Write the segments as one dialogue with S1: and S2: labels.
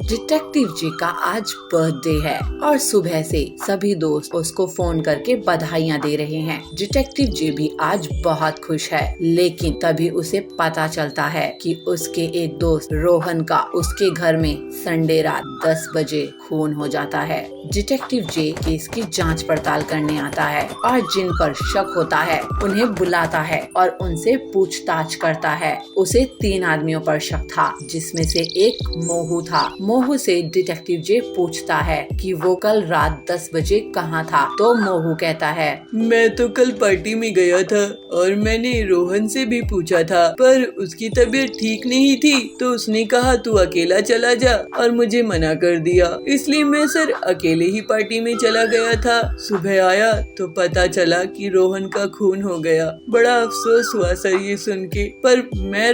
S1: Detective जे का आज birthday है और सुबह से सभी दोस्त उसको फोन करके बधाइयाँ दे रहे हैं। डिटेक्टिव जे भी आज बहुत खुश है, लेकिन तभी उसे पता चलता है कि उसके एक दोस्त रोहन का उसके घर में संडे रात 10 बजे खून हो जाता है। डिटेक्टिव जे केस की जांच पड़ताल करने आता है और जिन पर शक होता है उन्हें बुलाता है और उनसे पूछताछ करता है। उसे 3 आदमियों पर शक था, जिसमें से एक मोहू था। मोहू से डिटेक्टिव जे पूछता है कि वो कल रात 10 बजे कहाँ था, तो मोहू कहता है,
S2: मैं तो कल पार्टी में गया था और मैंने रोहन से भी पूछा था, पर उसकी तबीयत ठीक नहीं थी तो उसने कहा तू अकेला चला जा और मुझे मना कर दिया, इसलिए मैं सर अकेले ही पार्टी में चला गया था। सुबह आया तो पता चला कि रोहन का खून हो गया। बड़ा अफसोस हुआ सर ये सुन के, पर मैं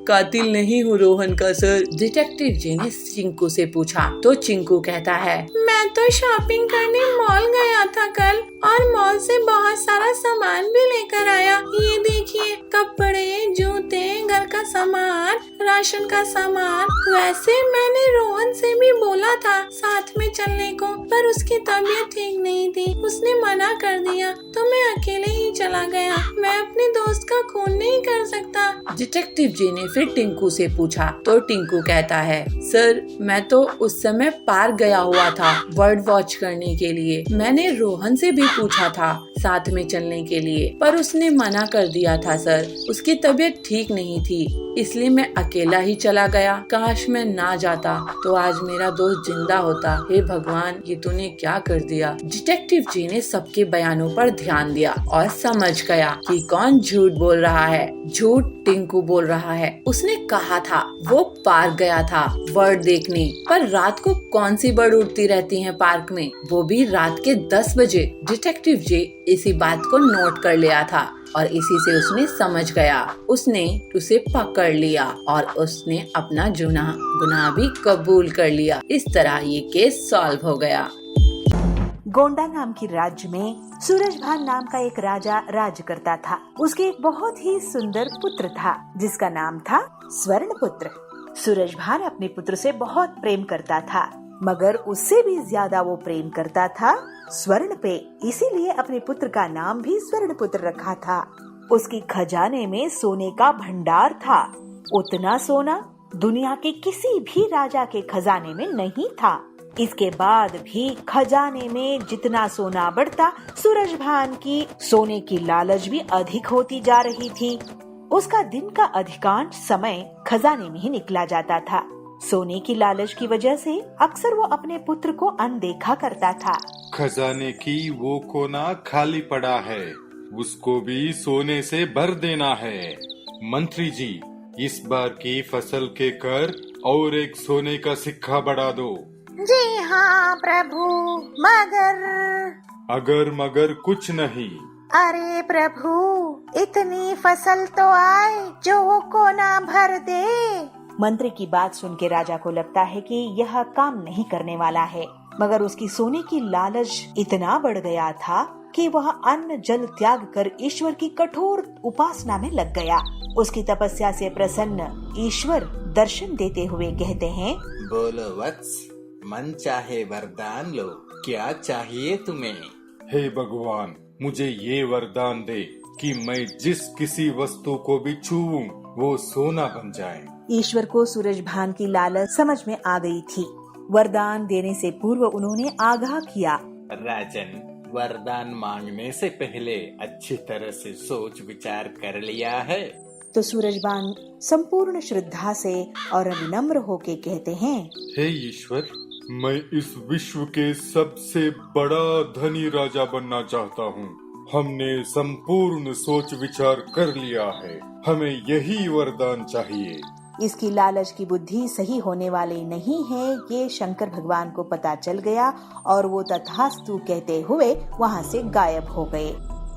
S2: कातिल नहीं हूँ रोहन का सर।
S1: डिटेक्टिव जे ने चिंकू से पूछा तो चिंकू कहता है,
S3: मैं तो शॉपिंग करने मॉल गया था कल और मॉल से बहुत सारा सामान भी लेकर आया। ये देखिए, कपड़े, जूते, घर का सामान, राशन का सामान। वैसे मैंने रोहन से भी बोला था साथ में चलने को, पर उसकी तबीयत ठीक नहीं थी, उसने मना कर दिया तो मैं अकेले ही चला गया। मैं अपने दोस्त का खून नहीं कर सकता।
S1: डिटेक्टिव जे ने फिर टिंकू से पूछा तो टिंकू कहता है, सर मैं तो उस समय पार्क गया हुआ था बर्ड वॉच करने के लिए। मैंने रोहन से भी पूछा था साथ में चलने के लिए, पर उसने मना कर दिया था सर, उसकी तबीयत ठीक नहीं थी, इसलिए मैं अकेला ही चला गया। काश मैं ना जाता तो आज मेरा दोस्त जिंदा होता। हे भगवान, ये तूने क्या कर दिया। डिटेक्टिव जी ने सबके बयानों पर ध्यान दिया और समझ गया कि कौन झूठ बोल रहा है। झूठ टिंकू बोल रहा है। उसने कहा था वो पार्क गया था बर्ड देखने, पर रात को कौन सी बर्ड उड़ती रहती है पार्क में, वो भी रात के 10 बजे। डिटेक्टिव जे इसी बात को नोट कर लिया था और इसी से उसने समझ गया। उसने उसे पकड़ लिया और उसने अपना गुनाह भी कबूल कर लिया। इस तरह ये केस सॉल्व हो गया।
S4: गोंडा नाम की राज्य में सूरजभान नाम का एक राजा राज करता था। उसके एक बहुत ही सुंदर पुत्र था जिसका नाम था स्वर्णपुत्र। सूरजभान अपने पुत्र से बहुत प्रेम करता था, मगर उससे भी ज्यादा वो प्रेम करता था स्वर्ण पे, इसीलिए अपने पुत्र का नाम भी स्वर्णपुत्र रखा था। उसकी खजाने में सोने का भंडार था। उतना सोना दुनिया के किसी भी राजा के खजाने में नहीं था। इसके बाद भी खजाने में जितना सोना बढ़ता, सूरजभान की सोने की लालच भी अधिक होती जा रही थी। उसका दिन का अधिकांश समय खजाने में ही निकला जाता था। सोने की लालच की वजह से अक्सर वो अपने पुत्र को अनदेखा करता था।
S5: खजाने की वो कोना खाली पड़ा है, उसको भी सोने से भर देना है। मंत्री जी, इस बार की फसल के कर और एक सोने का सिक्का बढ़ा दो।
S6: जी हाँ प्रभु,
S5: मगर कुछ नहीं।
S6: अरे प्रभु, इतनी फसल तो आए जो वो कोना भर दे।
S4: मंत्री की बात सुन के राजा को लगता है कि यह काम नहीं करने वाला है, मगर उसकी सोने की लालच इतना बढ़ गया था कि वह अन्न जल त्याग कर ईश्वर की कठोर उपासना में लग गया। उसकी तपस्या से प्रसन्न ईश्वर दर्शन देते हुए कहते हैं,
S7: बोलो वत्स, मन चाहे वरदान लो, क्या चाहिए तुम्हें?
S5: हे भगवान, मुझे ये वरदान दे कि मैं जिस किसी वस्तु को भी छूऊं वो सोना बन जाए।
S4: ईश्वर को सूरजभान की लालच समझ में आ गई थी। वरदान देने से पूर्व उन्होंने आगाह किया,
S7: राजन, वरदान मांगने से पहले अच्छी तरह से सोच विचार कर लिया है?
S4: तो सूरजभान संपूर्ण श्रद्धा से और विनम्र होके कहते हैं,
S5: हे ईश्वर, मैं इस विश्व के सबसे बड़ा धनी राजा बनना चाहता हूँ। हमने संपूर्ण सोच विचार कर लिया है, हमें यही वरदान चाहिए।
S4: इसकी लालच की बुद्धि सही होने वाली नहीं है, ये शंकर भगवान को पता चल गया और वो तथास्तु कहते हुए वहाँ से गायब हो गए।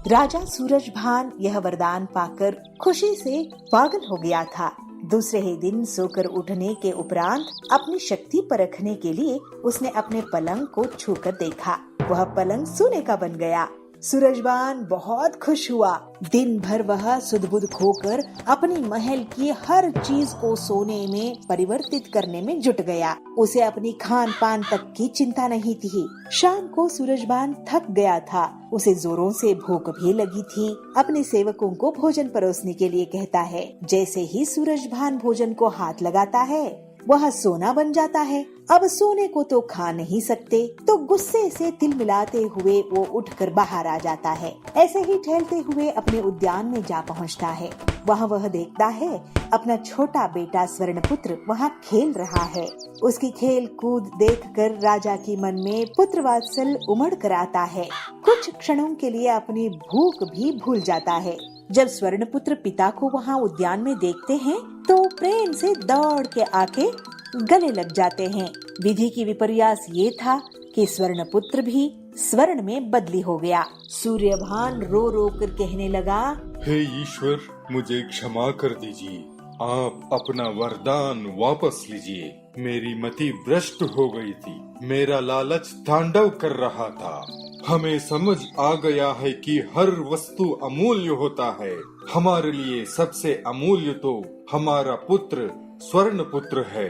S4: राजा सूरजभान यह वरदान पाकर खुशी से पागल हो गया था। दूसरे ही दिन सोकर उठने के उपरांत अपनी शक्ति परखने के लिए उसने अपने पलंग को छूकर देखा। वह पलंग सोने का बन गया। सूरजभान बहुत खुश हुआ। दिन भर वह सुध-बुध खोकर अपनी महल की हर चीज को सोने में परिवर्तित करने में जुट गया। उसे अपनी खान पान तक की चिंता नहीं थी। शाम को सूरजभान थक गया था, उसे जोरों से भूख भी लगी थी। अपने सेवकों को भोजन परोसने के लिए कहता है। जैसे ही सूरजभान भोजन को हाथ लगाता है, वह सोना बन जाता है। अब सोने को तो खा नहीं सकते, तो गुस्से से तिलमिलाते हुए वो उठकर बाहर आ जाता है। ऐसे ही टहलते हुए अपने उद्यान में जा पहुंचता है। वहाँ वह देखता है अपना छोटा बेटा स्वर्णपुत्र वहाँ खेल रहा है। उसकी खेल कूद देखकर राजा की मन में पुत्र वात्सल उमड़ कर आता है। कुछ क्षणों के लिए अपनी भूख भी भूल जाता है। जब स्वर्णपुत्र पिता को वहाँ उद्यान में देखते हैं, तो प्रेम से दौड़ के आके गले लग जाते हैं। विधि की विपर्यास ये था कि स्वर्णपुत्र भी स्वर्ण में बदली हो गया। सूर्यभान रो रो कर कहने लगा,
S5: हे ईश्वर, मुझे क्षमा कर दीजिए। आप अपना वरदान वापस लीजिए। मेरी मति भ्रष्ट हो गई थी। मेरा लालच तांडव कर रहा था। हमें समझ आ गया है कि हर वस्तु अमूल्य होता है। हमारे लिए सबसे अमूल्य तो हमारा पुत्र स्वर्ण पुत्र है।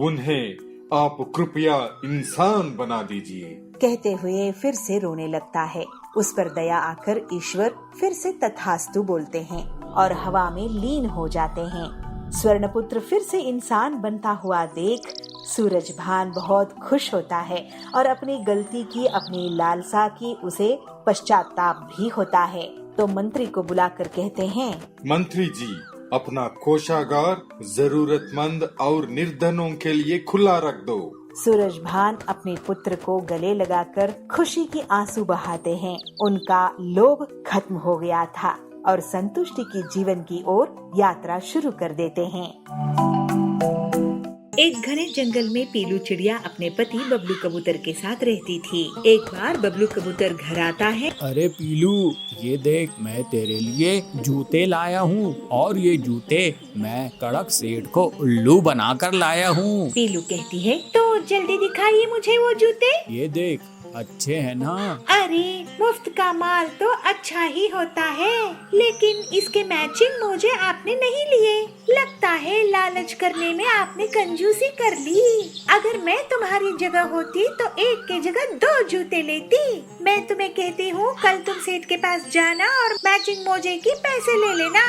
S5: उन्हें आप कृपया इंसान बना दीजिए।
S4: कहते हुए फिर से रोने लगता है। उस पर दया आकर ईश्वर फिर से तथास्तु बोलते हैं और हवा में लीन हो जाते हैं। स्वर्णपुत्र फिर से इंसान बनता हुआ देख सूरजभान बहुत खुश होता है और अपनी गलती की, अपनी लालसा की उसे पश्चाताप भी होता है। तो मंत्री को बुलाकर कहते हैं,
S5: मंत्री जी, अपना कोषागार जरूरतमंद और निर्धनों के लिए खुला रख दो।
S4: सूरजभान अपने पुत्र को गले लगाकर खुशी के आंसू बहाते हैं। उनका लोभ खत्म हो गया था और संतुष्टि की जीवन की ओर यात्रा शुरू कर देते हैं। एक घने जंगल में पीलू चिड़िया अपने पति बबलू कबूतर के साथ रहती थी। एक बार बबलू कबूतर घर आता है।
S8: अरे पीलू, ये देख, मैं तेरे लिए जूते लाया हूँ और ये जूते मैं कड़क सेठ को उल्लू बनाकर लाया हूँ।
S4: पीलू कहती है, तो जल्दी दिखाइए मुझे वो जूते।
S8: ये देख, अच्छे हैं ना?
S6: अरे मुफ्त का माल तो अच्छा ही होता है, लेकिन इसके मैचिंग मोजे आपने नहीं लिए। लगता है लालच करने में आपने कंजूसी कर ली। अगर मैं तुम्हारी जगह होती तो एक के जगह 2 जूते लेती। मैं तुम्हें कहती हूँ, कल तुम सेठ के पास जाना और मैचिंग मोजे की पैसे ले लेना।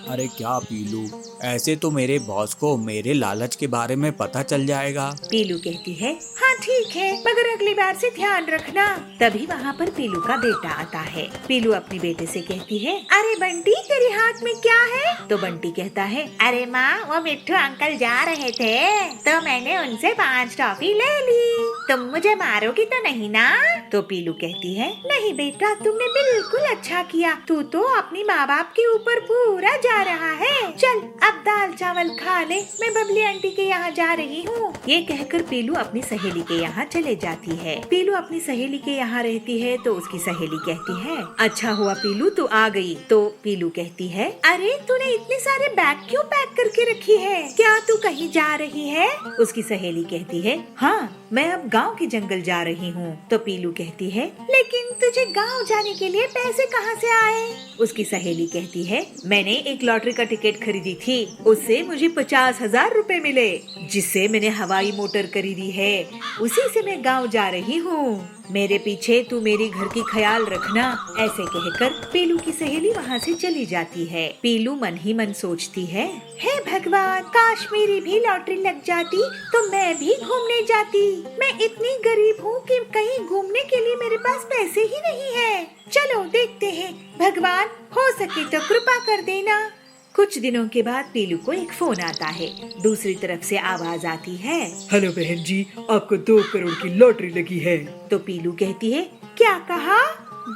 S8: अरे क्या पीलू, ऐसे तो मेरे बॉस को मेरे लालच के बारे में पता चल जाएगा।
S6: पीलू कहती है, हाँ ठीक है, मगर अगली बार से ध्यान रखना। तभी वहाँ पर पीलू का बेटा आता है। पीलू अपने बेटे से कहती है, अरे बंटी, तेरे हाथ में क्या है? तो बंटी कहता है, अरे माँ, वो मिट्ठू अंकल जा रहे थे तो मैंने उनसे 5 टॉफी ले ली। तुम मुझे मारोगी तो नहीं ना? तो पीलू कहती है, नहीं बेटा, तुमने बिल्कुल अच्छा किया। तू तो अपनी माँ बाप के ऊपर पूरा जा रहा है। चल अब दाल चावल खा ले, मैं बबली आंटी के यहाँ जा रही हूँ। ये कहकर पीलू अपनी सहेली के यहाँ चले जाती है। पीलू अपनी सहेली के यहाँ रहती है तो उसकी सहेली कहती है, अच्छा हुआ पीलू तू आ गई। तो पीलू कहती है, अरे तूने इतने सारे बैग क्यों पैक करके रखी है? क्या तू कहीं जा रही है? उसकी सहेली कहती है, हाँ, मैं अब गाँव के जंगल जा रही हूँ। तो पीलू कहती है, लेकिन तुझे गाँव जाने के लिए पैसे कहाँ से आए? उसकी सहेली कहती है, मैंने एक लॉटरी का टिकट खरीदी थी, उससे मुझे 50,000 रुपए मिले, जिससे मैंने हवाई मोटर खरीदी है, उसी से मैं गाँव जा रही हूँ। मेरे पीछे तू मेरे घर की ख्याल रखना। ऐसे कहकर पीलू की सहेली वहाँ से चली जाती है। पीलू मन ही मन सोचती है, हे भगवान, काश मेरी भी लॉटरी लग जाती तो मैं भी घूमने जाती। मैं इतनी गरीब हूँ कि कहीं घूमने के लिए मेरे पास पैसे ही नहीं है। चलो देखते हैं, भगवान हो सके तो कृपा कर देना। कुछ दिनों के बाद पीलू को एक फोन आता है। दूसरी तरफ से आवाज आती है,
S2: हेलो बहन जी, आपको 2 करोड़ की लॉटरी लगी है।
S6: तो पीलू कहती है, क्या कहा?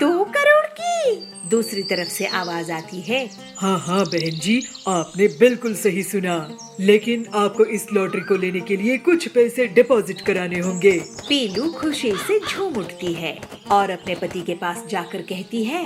S6: 2 करोड़ की? दूसरी तरफ से आवाज आती है,
S2: हाँ हाँ बहन जी, आपने बिल्कुल सही सुना, लेकिन आपको इस लॉटरी को लेने के लिए कुछ पैसे डिपॉजिट कराने होंगे।
S6: पीलू खुशी से झूम उठती है और अपने पति के पास जाकर कहती है,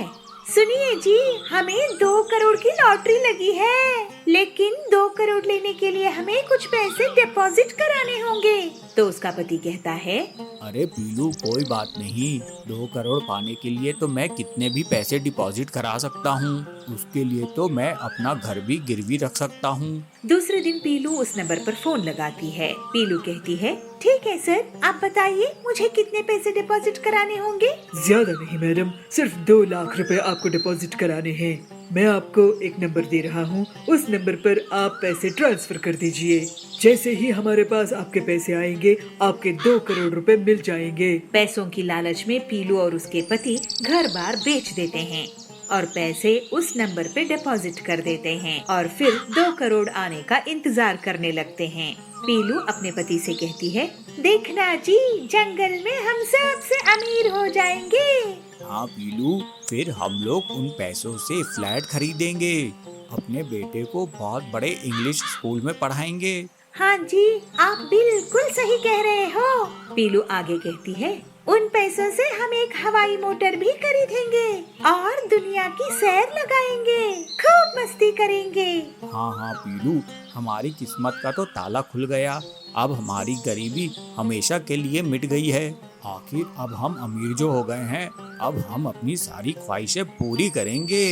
S6: सुनिए जी, हमें 2 करोड़ की लॉटरी लगी है, लेकिन 2 करोड़ लेने के लिए हमें कुछ पैसे डिपॉजिट कराने होंगे। तो उसका पति कहता है,
S8: अरे पीलू कोई बात नहीं, 2 करोड़ पाने के लिए तो मैं कितने भी पैसे डिपॉजिट करा सकता हूँ। उसके लिए तो मैं अपना घर भी गिरवी रख सकता हूँ।
S6: दूसरे दिन पीलू उस नंबर पर फोन लगाती है। पीलू कहती है, ठीक है सर, आप बताइए मुझे कितने पैसे डिपॉजिट कराने होंगे।
S2: ज्यादा नहीं मैडम, सिर्फ 2 लाख रुपए आपको डिपॉजिट कराने हैं। मैं आपको एक नंबर दे रहा हूँ, उस नंबर पर आप पैसे ट्रांसफर कर दीजिए। जैसे ही हमारे पास आपके पैसे आएंगे, आपके 2 करोड़ रुपए मिल जाएंगे।
S6: पैसों की लालच में पीलू और उसके पति घर बार बेच देते हैं और पैसे उस नंबर पे डिपॉजिट कर देते हैं और फिर 2 करोड़ आने का इंतजार करने लगते हैं। पीलू अपने पति से कहती है, देखना जी, जंगल में हम सबसे अमीर हो जाएंगे।
S8: हाँ पीलू, फिर हम लोग उन पैसों से फ्लैट खरीदेंगे, अपने बेटे को बहुत बड़े इंग्लिश स्कूल में पढ़ाएंगे।
S6: हाँ जी, आप बिल्कुल सही कह रहे हो। पीलू आगे कहती है, उन पैसों से हम एक हवाई मोटर भी खरीदेंगे और दुनिया की सैर लगाएंगे, खूब मस्ती करेंगे।
S8: हाँ पीलू, हमारी किस्मत का तो ताला खुल गया। अब हमारी गरीबी हमेशा के लिए मिट गई है। आखिर अब हम अमीर जो हो गए हैं, अब हम अपनी सारी ख्वाहिशें पूरी करेंगे।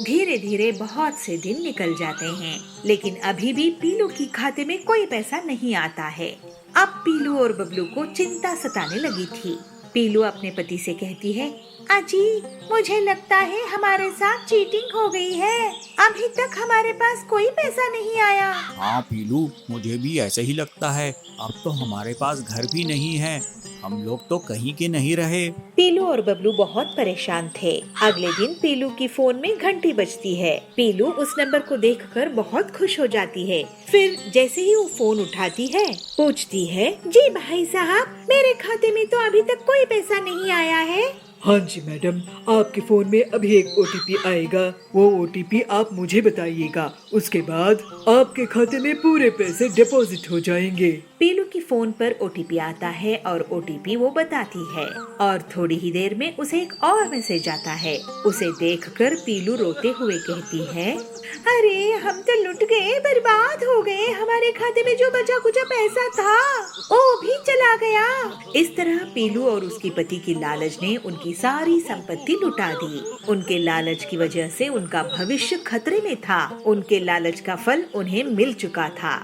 S6: धीरे धीरे बहुत से दिन निकल जाते हैं, लेकिन अभी भी पीलू की खाते में कोई पैसा नहीं आता है। अब पीलू और बबलू को चिंता सताने लगी थी। पीलू अपने पति से कहती है, अजी, मुझे लगता है हमारे साथ चीटिंग हो गई है। अभी तक हमारे पास कोई पैसा नहीं आया।
S8: हाँ पीलू, मुझे भी ऐसे ही लगता है। अब तो हमारे पास घर भी नहीं है, हम लोग तो कहीं के नहीं रहे।
S6: पीलू और बबलू बहुत परेशान थे। अगले दिन पीलू की फोन में घंटी बजती है। पीलू उस नंबर को देखकर बहुत खुश हो जाती है। फिर जैसे ही वो फोन उठाती है, पूछती है, जी भाई साहब, मेरे खाते में तो अभी तक कोई पैसा नहीं आया है।
S2: हाँ जी मैडम, आपके फोन में अभी एक OTP आएगा, वो OTP आप मुझे बताइएगा। उसके बाद आपके खाते में पूरे पैसे डिपॉजिट हो जाएंगे।
S6: पीलू की फोन पर OTP आता है और OTP वो बताती है और थोड़ी ही देर में उसे एक और मैसेज आता है। उसे देखकर पीलू रोते हुए कहती है, अरे हम तो लुट गए, बर्बाद हो गए। हमारे खाते में जो बचा कुचा पैसा था वो भी चला गया। इस तरह पीलू और उसके पति की लालच ने उनकी सारी संपत्ति लुटा दी। उनके लालच की वजह से उनका भविष्य खतरे में था। उनके लालच का फल उन्हें मिल चुका था।